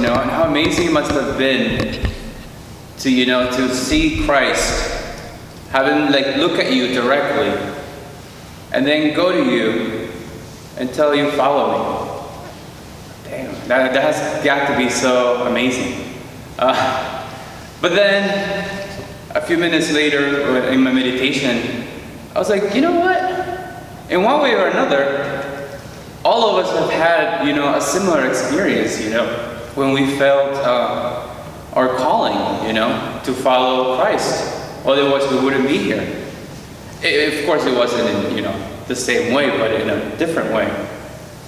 and how amazing it must have been to, to see Christ, have him look at you directly, and then go to you and tell you, follow me. Damn, that has got to be so amazing. But then, a few minutes later, in my meditation, I was like, you know what? In one way or another, all of us have had, a similar experience, when we felt our calling, to follow Christ. Otherwise, we wouldn't be here. Of course, it wasn't in, the same way, but in a different way.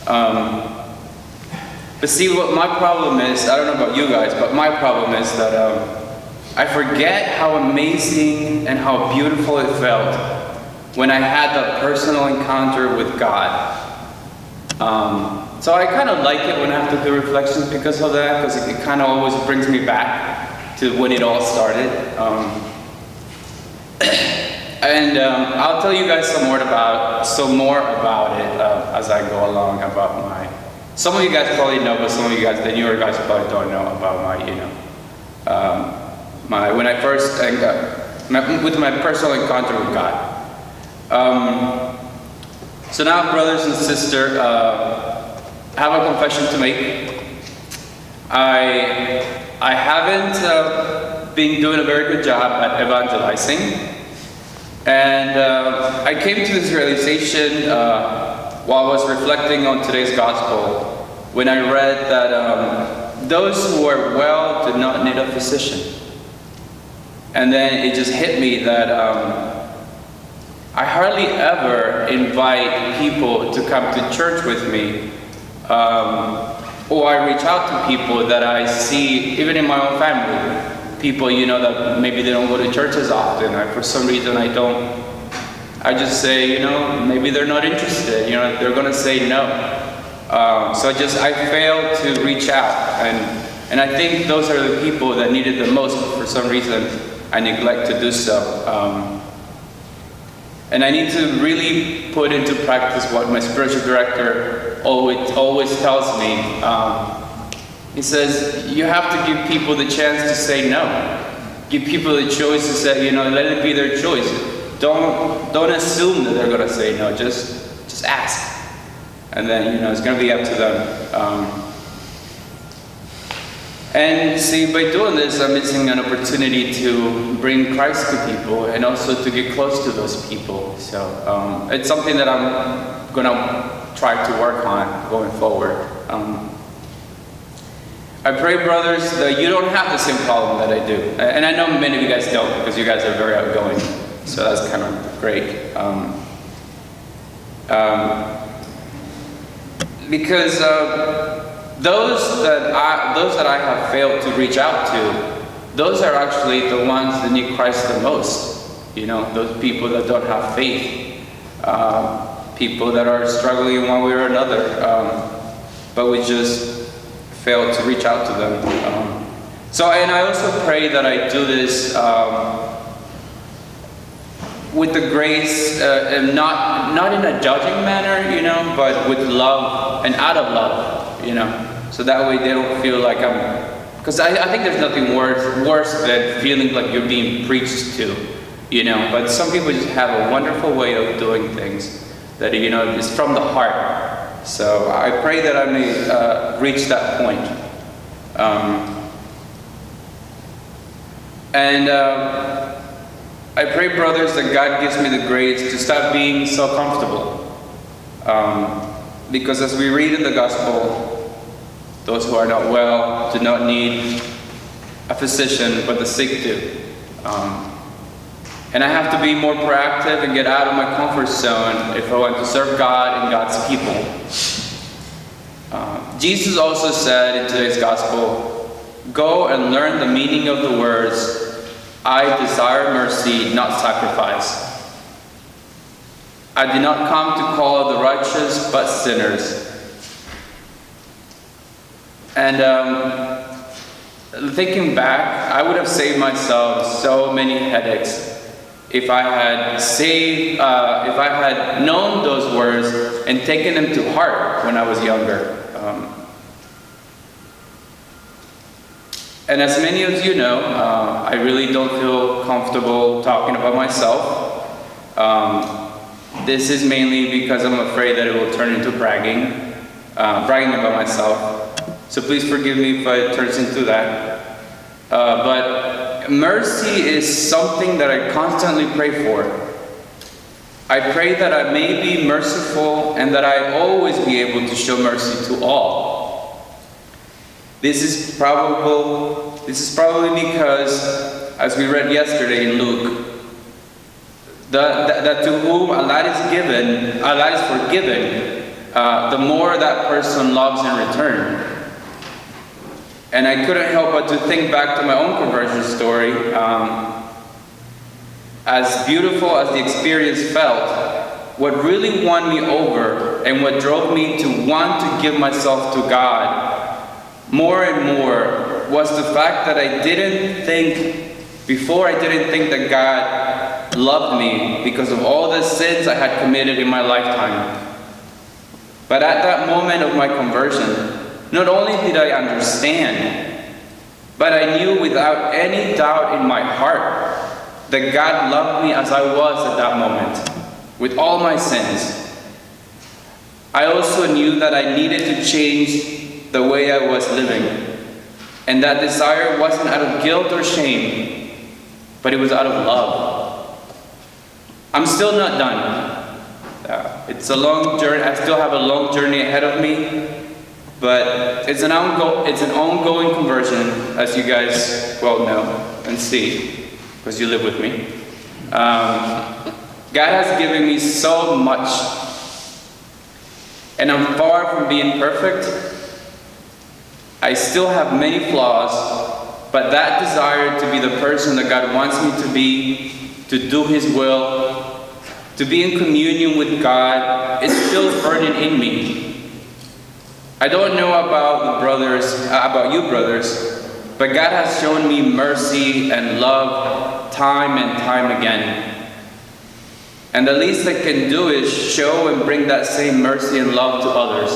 But see, what my problem is, I don't know about you guys, but my problem is that I forget how amazing and how beautiful it felt when I had that personal encounter with God. So I kind of like it when I have to do reflections because of that, because it kind of always brings me back to when it all started. And I'll tell you guys some more about it as I go along about my. Some of you guys probably know, but some of you guys, the newer guys, probably don't know about my, when I first with my personal encounter with God. So now, brothers and sisters, I have a confession to make. I haven't been doing a very good job at evangelizing. And I came to this realization while I was reflecting on today's gospel, when I read that those who are well do not need a physician. And then it just hit me that I hardly ever invite people to come to church with me, or I reach out to people that I see, even in my own family. People, that maybe they don't go to church as often, or for some reason I just say, maybe they're not interested, they're going to say no. So I failed to reach out, and I think those are the people that need it the most, but for some reason I neglect to do so. And I need to really put into practice what my spiritual director always tells me. He says, you have to give people the chance to say no. Give people the choice to say, let it be their choice. Don't assume that they're going to say no. Just ask. And then, it's going to be up to them. And see, by doing this, I'm missing an opportunity to bring Christ to people and also to get close to those people. So it's something that I'm going to try to work on going forward. I pray, brothers, that you don't have the same problem that I do. And I know many of you guys don't, because you guys are very outgoing. So that's kind of great. Because those that I have failed to reach out to, those are actually the ones that need Christ the most. Those people that don't have faith. People that are struggling in one way or another. But we just failed to reach out to them. And I also pray that I do this with the grace, and not in a judging manner, but with love and out of love, So that way they don't feel like because I think there's nothing worse than feeling like you're being preached to, But some people just have a wonderful way of doing things that, is from the heart. So I pray that I may reach that point. I pray, brothers, that God gives me the grace to stop being so comfortable. Because as we read in the gospel, those who are not well do not need a physician, but the sick do. And I have to be more proactive and get out of my comfort zone if I want to serve God and God's people. Jesus also said in today's gospel, go and learn the meaning of the words, I desire mercy, not sacrifice. I did not come to call the righteous, but sinners. And thinking back, I would have saved myself so many headaches if I had known those words and taken them to heart when I was younger. And as many of you know, I really don't feel comfortable talking about myself. This is mainly because I'm afraid that it will turn into bragging about myself. So please forgive me if it turns into that. But mercy is something that I constantly pray for. I pray that I may be merciful and that I always be able to show mercy to all. This is probably because, as we read yesterday in Luke, that to whom a lot is given, a lot is forgiven, the more that person loves in return. And I couldn't help but to think back to my own conversion story. As beautiful as the experience felt, what really won me over and what drove me to want to give myself to God more and more was the fact that I didn't think that God loved me because of all the sins I had committed in my lifetime. But at that moment of my conversion, not only did I understand, but I knew without any doubt in my heart that God loved me as I was at that moment, with all my sins. I also knew that I needed to change the way I was living, and that desire wasn't out of guilt or shame, but it was out of love. I'm still not done. It's a long journey. I still have a long journey ahead of me, but it's an ongoing conversion, as you guys well know and see, because you live with me. God has given me so much, and I'm far from being perfect. I still have many flaws, but that desire to be the person that God wants me to be, to do His will, to be in communion with God, is still burning in me. I don't know about you brothers, but God has shown me mercy and love time and time again. And the least I can do is show and bring that same mercy and love to others.